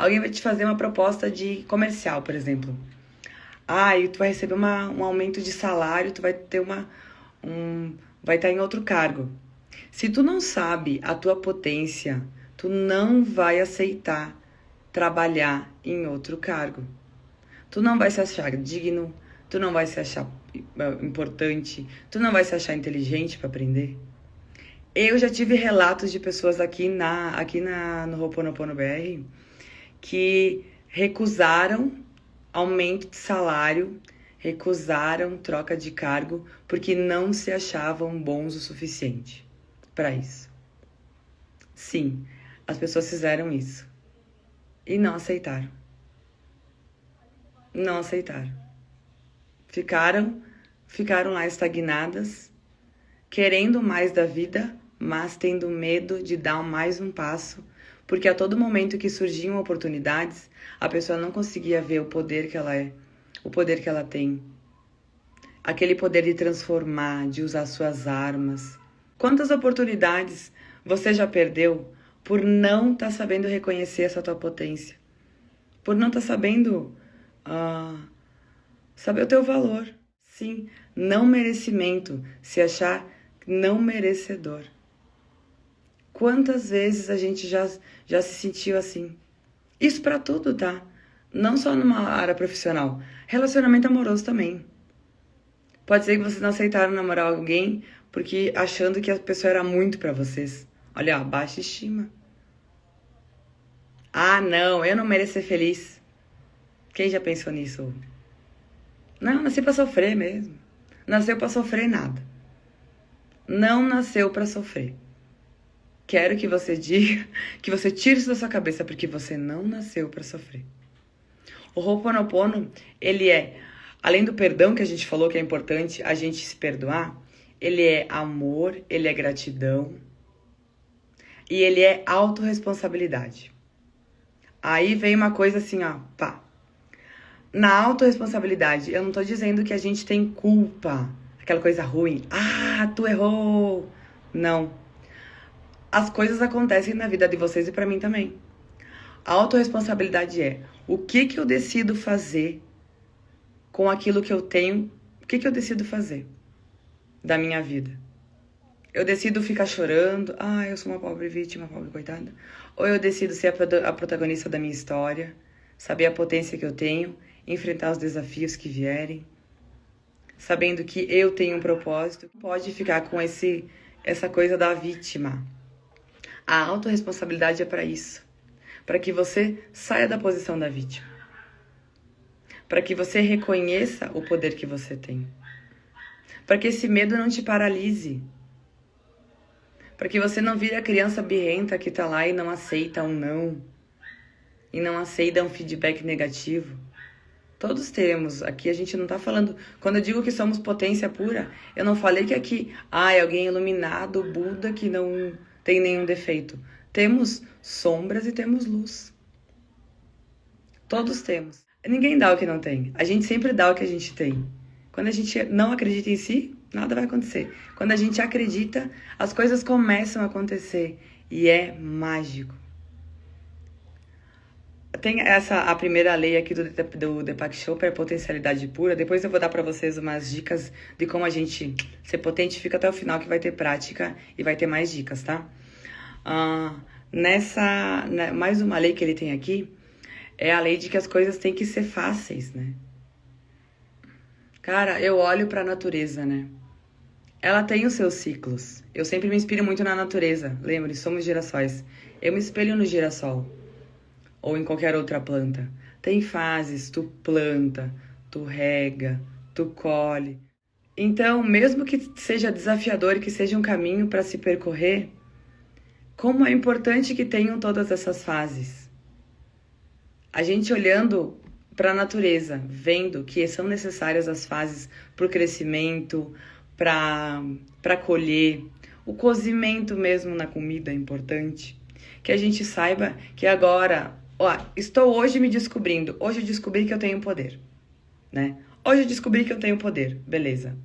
Alguém vai te fazer uma proposta de comercial, por exemplo. Ah, e tu vai receber um aumento de salário, tu vai ter vai estar em outro cargo. Se tu não sabe a tua potência, tu não vai aceitar trabalhar em outro cargo. Tu não vai se achar digno, tu não vai se achar importante, tu não vai se achar inteligente para aprender. Eu já tive relatos de pessoas no Ho'oponopono BR que recusaram aumento de salário, recusaram troca de cargo porque não se achavam bons o suficiente para isso. Sim, as pessoas fizeram isso e não aceitaram. Não aceitaram. Ficaram lá estagnadas, querendo mais da vida, mas tendo medo de dar mais um passo, porque a todo momento que surgiam oportunidades, a pessoa não conseguia ver o poder que ela é, o poder que ela tem. Aquele poder de transformar, de usar suas armas. Quantas oportunidades você já perdeu por não estar sabendo reconhecer essa tua potência? Por não estar sabendo saber o teu valor. Sim, não merecimento, se achar não merecedor. Quantas vezes a gente já se sentiu assim? Isso pra tudo, tá? Não só numa área profissional. Relacionamento amoroso também. Pode ser que vocês não aceitaram namorar alguém porque achando que a pessoa era muito pra vocês. Olha, ó, baixa estima. Ah, não, eu não mereço ser feliz. Quem já pensou nisso? Não, nasci pra sofrer mesmo. Nasceu pra sofrer nada. Não nasceu pra sofrer. Quero que você diga, que você tire isso da sua cabeça, porque você não nasceu pra sofrer. O Ho'oponopono, ele é, além do perdão que a gente falou que é importante a gente se perdoar, ele é amor, ele é gratidão e ele é autorresponsabilidade. Aí vem uma coisa assim, ó, pá. Na autorresponsabilidade, eu não tô dizendo que a gente tem culpa, aquela coisa ruim. Ah, tu errou. Não. As coisas acontecem na vida de vocês e pra mim também. A autorresponsabilidade é o que eu decido fazer com aquilo que eu tenho, o que eu decido fazer da minha vida. Eu decido ficar chorando, eu sou uma pobre vítima, uma pobre coitada. Ou eu decido ser a protagonista da minha história, saber a potência que eu tenho, enfrentar os desafios que vierem, sabendo que eu tenho um propósito. Pode ficar com essa coisa da vítima. A autorresponsabilidade é para isso. Para que você saia da posição da vítima. Para que você reconheça o poder que você tem. Para que esse medo não te paralise. Para que você não vire a criança birrenta que tá lá e não aceita um não. E não aceita um feedback negativo. Todos temos. Aqui a gente não tá falando... Quando eu digo que somos potência pura, eu não falei que aqui... é alguém iluminado, Buda, que não tem nenhum defeito. Temos sombras e temos luz. Todos temos. Ninguém dá o que não tem. A gente sempre dá o que a gente tem. Quando a gente não acredita em si, nada vai acontecer. Quando a gente acredita, as coisas começam a acontecer. E é mágico. Tem a primeira lei aqui do Deepak Chopra, é potencialidade pura. Depois eu vou dar para vocês umas dicas de como a gente ser potente. Fica até o final que vai ter prática e vai ter mais dicas, tá? Mais uma lei que ele tem aqui é a lei de que as coisas têm que ser fáceis, né? Cara, eu olho pra natureza, né? Ela tem os seus ciclos. Eu sempre me inspiro muito na natureza. Lembre, somos girassóis. Eu me espelho no girassol. Ou em qualquer outra planta. Tem fases, tu planta, tu rega, tu colhe. Então, mesmo que seja desafiador e que seja um caminho para se percorrer, como é importante que tenham todas essas fases. A gente olhando para a natureza, vendo que são necessárias as fases para o crescimento, para colher, o cozimento mesmo na comida é importante. Que a gente saiba que agora, estou hoje me descobrindo, hoje eu descobri que eu tenho poder, né? Hoje eu descobri que eu tenho poder, beleza.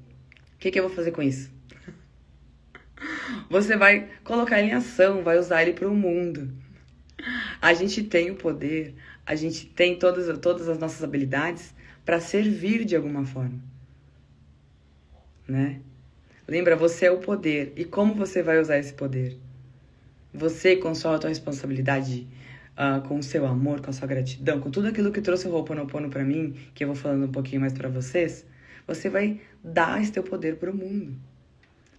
O que eu vou fazer com isso? Você vai colocar ele em ação, vai usar ele para o mundo. A gente tem o poder, a gente tem todas as nossas habilidades para servir de alguma forma, né? Lembra, você é o poder. E como você vai usar esse poder? Você, com sua autorresponsabilidade, com o seu amor, com a sua gratidão, com tudo aquilo que trouxe o Ho'oponopono pra mim, que eu vou falando um pouquinho mais pra vocês, você vai dar esse teu poder pro mundo.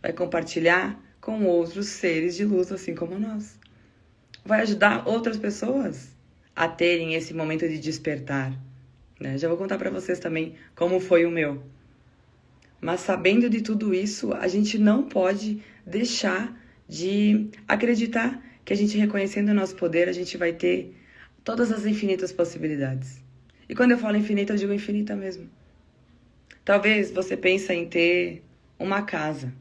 Vai compartilhar com outros seres de luz, assim como nós. Vai ajudar outras pessoas a terem esse momento de despertar, né? Já vou contar pra vocês também como foi o meu. Mas sabendo de tudo isso, a gente não pode deixar de acreditar que a gente reconhecendo o nosso poder, a gente vai ter todas as infinitas possibilidades. E quando eu falo infinita, eu digo infinita mesmo. Talvez você pense em ter uma casa,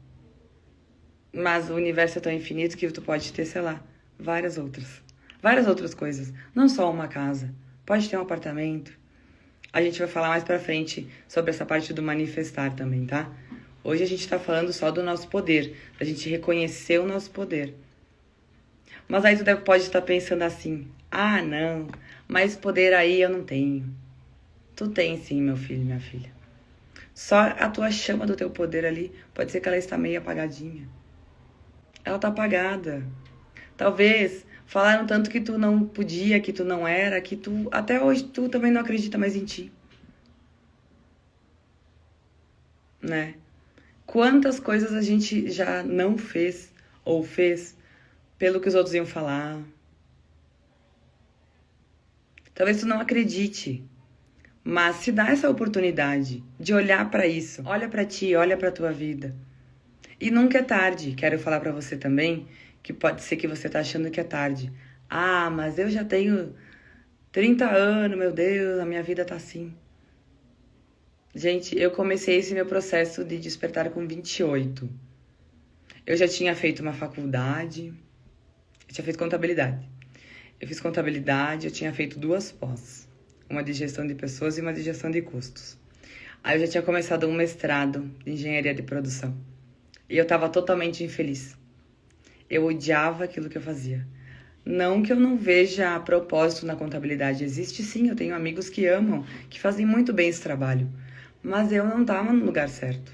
mas o universo é tão infinito que tu pode ter, sei lá, várias outras coisas. Não só uma casa, pode ter um apartamento. A gente vai falar mais pra frente sobre essa parte do manifestar também, tá? Hoje a gente tá falando só do nosso poder, da gente reconhecer o nosso poder. Mas aí tu pode estar pensando assim, ah, não, mas poder aí eu não tenho. Tu tem sim, meu filho, minha filha. Só a tua chama do teu poder ali, pode ser que ela está meio apagadinha. Ela tá apagada. Talvez falaram tanto que tu não podia, que tu não era, que tu até hoje tu também não acredita mais em ti. Né? Quantas coisas a gente já não fez ou fez pelo que os outros iam falar. Talvez tu não acredite, mas se dá essa oportunidade de olhar pra isso. Olha pra ti, olha pra tua vida. E nunca é tarde. Quero falar pra você também que pode ser que você tá achando que é tarde. Ah, mas eu já tenho 30 anos, meu Deus, a minha vida tá assim. Gente, eu comecei esse meu processo de despertar com 28. Eu já tinha feito uma faculdade, eu tinha feito contabilidade. Eu fiz contabilidade, eu tinha feito 2 pós. Uma de gestão de pessoas e uma de gestão de custos. Aí eu já tinha começado um mestrado de engenharia de produção. E eu tava totalmente infeliz. Eu odiava aquilo que eu fazia. Não que eu não veja propósito na contabilidade. Existe sim, eu tenho amigos que amam, que fazem muito bem esse trabalho. Mas eu não estava no lugar certo.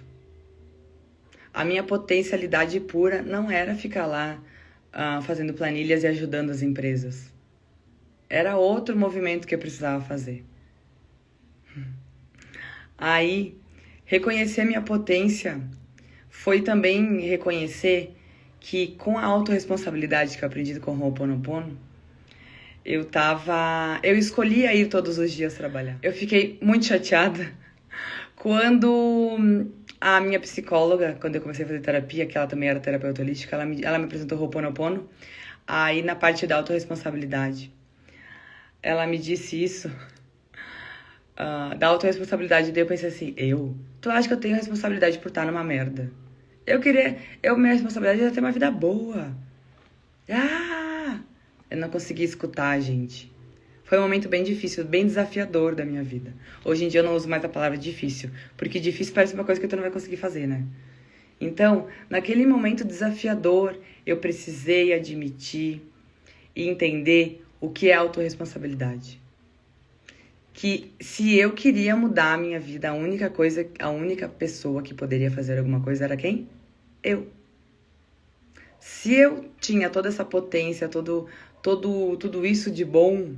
A minha potencialidade pura não era ficar lá fazendo planilhas e ajudando as empresas. Era outro movimento que eu precisava fazer. Aí, reconhecer a minha potência foi também reconhecer que com a autorresponsabilidade que eu aprendi com o Ho'oponopono, eu escolhia ir todos os dias trabalhar. Eu fiquei muito chateada quando a minha psicóloga, quando eu comecei a fazer terapia, que ela também era terapeuta holística, ela me apresentou o Ho'oponopono, aí na parte da autorresponsabilidade. Ela me disse isso, da autorresponsabilidade, daí eu pensei assim, tu acha que eu tenho responsabilidade por estar numa merda? Minha responsabilidade era ter uma vida boa. Eu não consegui escutar, gente. Foi um momento bem difícil, bem desafiador da minha vida. Hoje em dia eu não uso mais a palavra difícil, porque difícil parece uma coisa que tu não vai conseguir fazer, né? Então, naquele momento desafiador, eu precisei admitir e entender o que é autorresponsabilidade. Que se eu queria mudar a minha vida, a única pessoa que poderia fazer alguma coisa era quem? Eu. Se eu tinha toda essa potência, tudo isso de bom,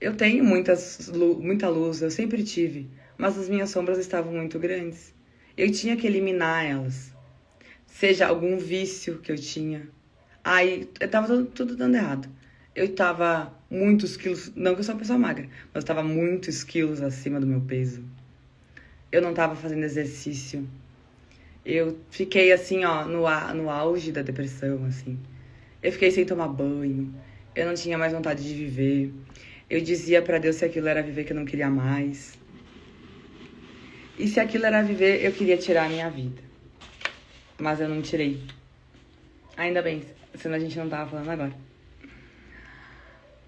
eu tenho muita luz, eu sempre tive, mas as minhas sombras estavam muito grandes. Eu tinha que eliminar elas. Seja algum vício que eu tinha. Aí, tava tudo dando errado. Eu tava muitos quilos, não que eu sou uma pessoa magra, mas eu tava muitos quilos acima do meu peso. Eu não tava fazendo exercício. Eu fiquei assim, ó, no auge da depressão, assim. Eu fiquei sem tomar banho. Eu não tinha mais vontade de viver. Eu dizia pra Deus se aquilo era viver que eu não queria mais. E se aquilo era viver, eu queria tirar a minha vida. Mas eu não tirei. Ainda bem, senão a gente não tava falando agora.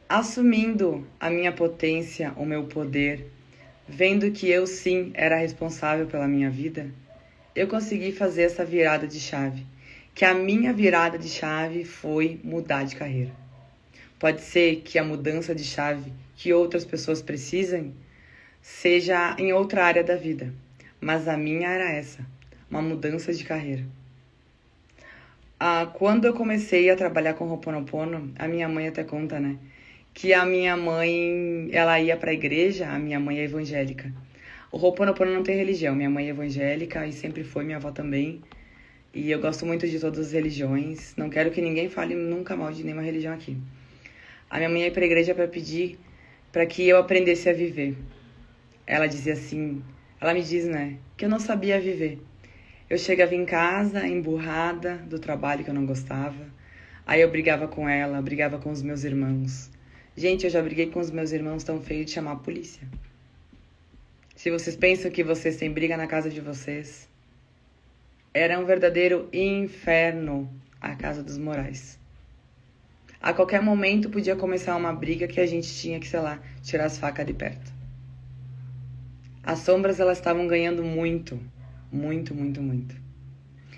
Assumindo a minha potência, o meu poder, vendo que eu sim era responsável pela minha vida, eu consegui fazer essa virada de chave. Que a minha virada de chave foi mudar de carreira. Pode ser que a mudança de chave que outras pessoas precisem seja em outra área da vida, mas a minha era essa, uma mudança de carreira. Quando eu comecei a trabalhar com Ho'oponopono, a minha mãe até conta, né? Que a minha mãe, ela ia para a igreja, a minha mãe é evangélica. O Ho'oponopono não tem religião, minha mãe é evangélica e sempre foi, minha avó também. E eu gosto muito de todas as religiões, não quero que ninguém fale nunca mal de nenhuma religião aqui. A minha mãe ia para a igreja para pedir para que eu aprendesse a viver. Ela dizia assim, ela me diz, né, que eu não sabia viver. Eu chegava em casa emburrada do trabalho que eu não gostava. Aí eu brigava com ela, brigava com os meus irmãos. Gente, eu já briguei com os meus irmãos tão feio de chamar a polícia. Se vocês pensam que vocês têm briga na casa de vocês, era um verdadeiro inferno a casa dos Moraes. A qualquer momento podia começar uma briga que a gente tinha que, sei lá, tirar as facas de perto. As sombras, elas estavam ganhando muito. Muito, muito, muito.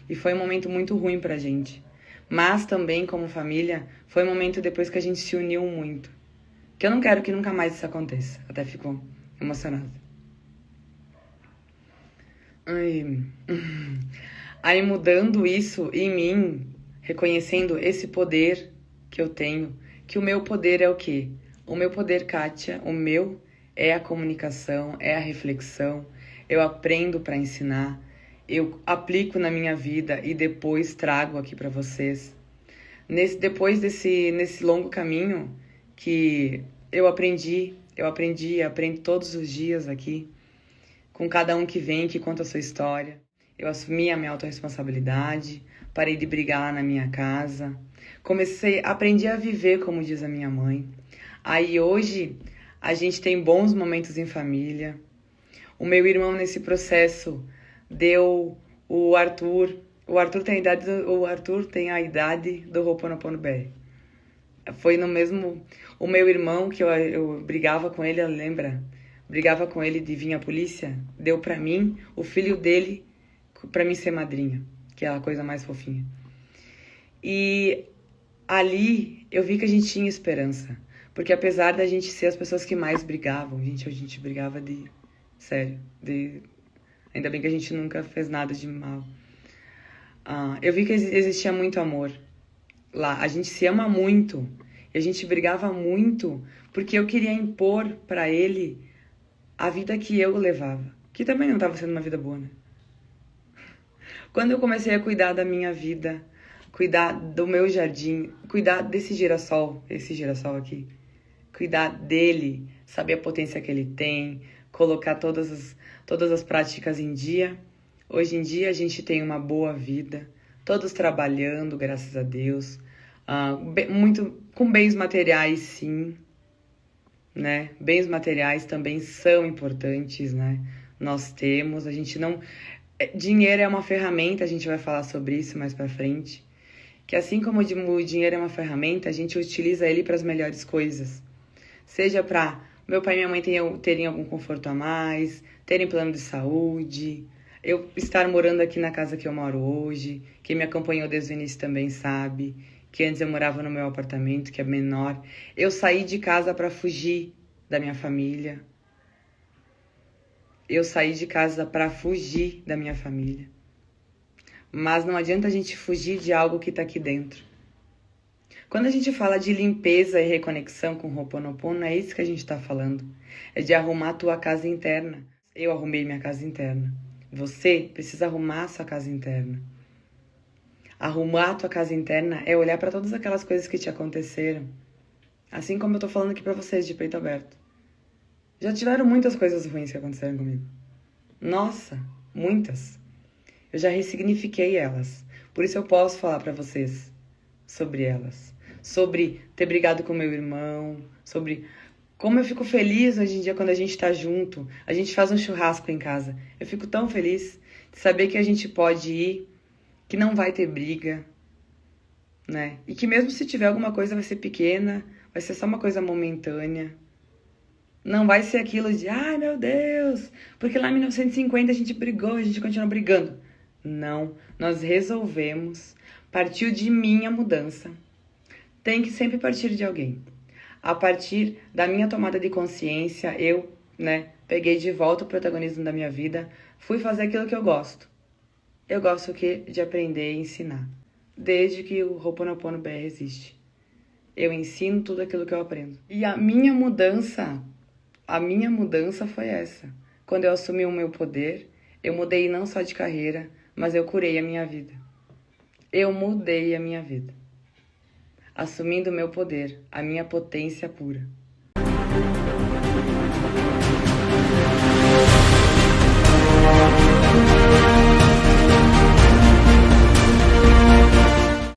E foi um momento muito ruim pra gente. Mas também, como família, foi um momento depois que a gente se uniu muito. Que eu não quero que nunca mais isso aconteça. Até fico emocionada. Aí mudando isso em mim, reconhecendo esse poder que eu tenho, que o meu poder é o quê? O meu poder, Kátia, o meu é a comunicação, é a reflexão. Eu aprendo para ensinar, eu aplico na minha vida e depois trago aqui para vocês. Depois nesse longo caminho que eu aprendo todos os dias aqui, com cada um que vem, que conta a sua história. Eu assumi a minha autorresponsabilidade, parei de brigar na minha casa, aprendi a viver, como diz a minha mãe. Aí hoje a gente tem bons momentos em família. O meu irmão nesse processo deu o Arthur. O Arthur tem a idade do Ho'oponopono BR. Foi no mesmo... O meu irmão, que eu brigava com ele, lembra? Brigava com ele de vir a polícia. Deu pra mim, o filho dele, pra mim ser madrinha. Que é a coisa mais fofinha. E ali eu vi que a gente tinha esperança. Porque apesar da gente ser as pessoas que mais brigavam, a gente brigava de... Sério, ainda bem que a gente nunca fez nada de mal. Eu vi que existia muito amor lá. A gente se ama muito. E a gente brigava muito porque eu queria impor pra ele a vida que eu levava. Que também não estava sendo uma vida boa, né? Quando eu comecei a cuidar da minha vida, cuidar do meu jardim, cuidar desse girassol, esse girassol aqui, cuidar dele, saber a potência que ele tem, colocar todas as práticas em dia. Hoje em dia a gente tem uma boa vida, todos trabalhando, graças a Deus, muito com bens materiais, sim, né? Bens materiais também são importantes, né? Nós temos, a gente não... Dinheiro é uma ferramenta, a gente vai falar sobre isso mais pra frente, que assim como o dinheiro é uma ferramenta, a gente utiliza ele para as melhores coisas. Seja para meu pai e minha mãe terem algum conforto a mais, terem plano de saúde, eu estar morando aqui na casa que eu moro hoje. Quem me acompanhou desde o início também sabe que antes eu morava no meu apartamento, que é menor. Eu saí de casa para fugir da minha família. Eu saí de casa para fugir da minha família. Mas não adianta a gente fugir de algo que está aqui dentro. Quando a gente fala de limpeza e reconexão com o Ho'oponopono, é isso que a gente está falando. É de arrumar a tua casa interna. Eu arrumei minha casa interna. Você precisa arrumar a sua casa interna. Arrumar a tua casa interna é olhar para todas aquelas coisas que te aconteceram. Assim como eu tô falando aqui para vocês de peito aberto. Já tiveram muitas coisas ruins que aconteceram comigo. Nossa, muitas. Eu já ressignifiquei elas. Por isso eu posso falar para vocês sobre elas. Sobre ter brigado com meu irmão, sobre como eu fico feliz hoje em dia quando a gente tá junto. A gente faz um churrasco em casa. Eu fico tão feliz de saber que a gente pode ir, que não vai ter briga, né? E que mesmo se tiver alguma coisa vai ser pequena, vai ser só uma coisa momentânea. Não vai ser aquilo de, ai meu Deus, porque lá em 1950 a gente brigou, a gente continua brigando. Não, nós resolvemos, partiu de mim a mudança. Tem que sempre partir de alguém. A partir da minha tomada de consciência, eu, peguei de volta o protagonismo da minha vida, fui fazer aquilo que eu gosto. Eu gosto de aprender e ensinar. Desde que o Ho'oponopono BR existe. Eu ensino tudo aquilo que eu aprendo. E a minha mudança foi essa. Quando eu assumi o meu poder, eu mudei não só de carreira, mas eu curei a minha vida. Eu mudei a minha vida. Assumindo o meu poder, a minha potência pura.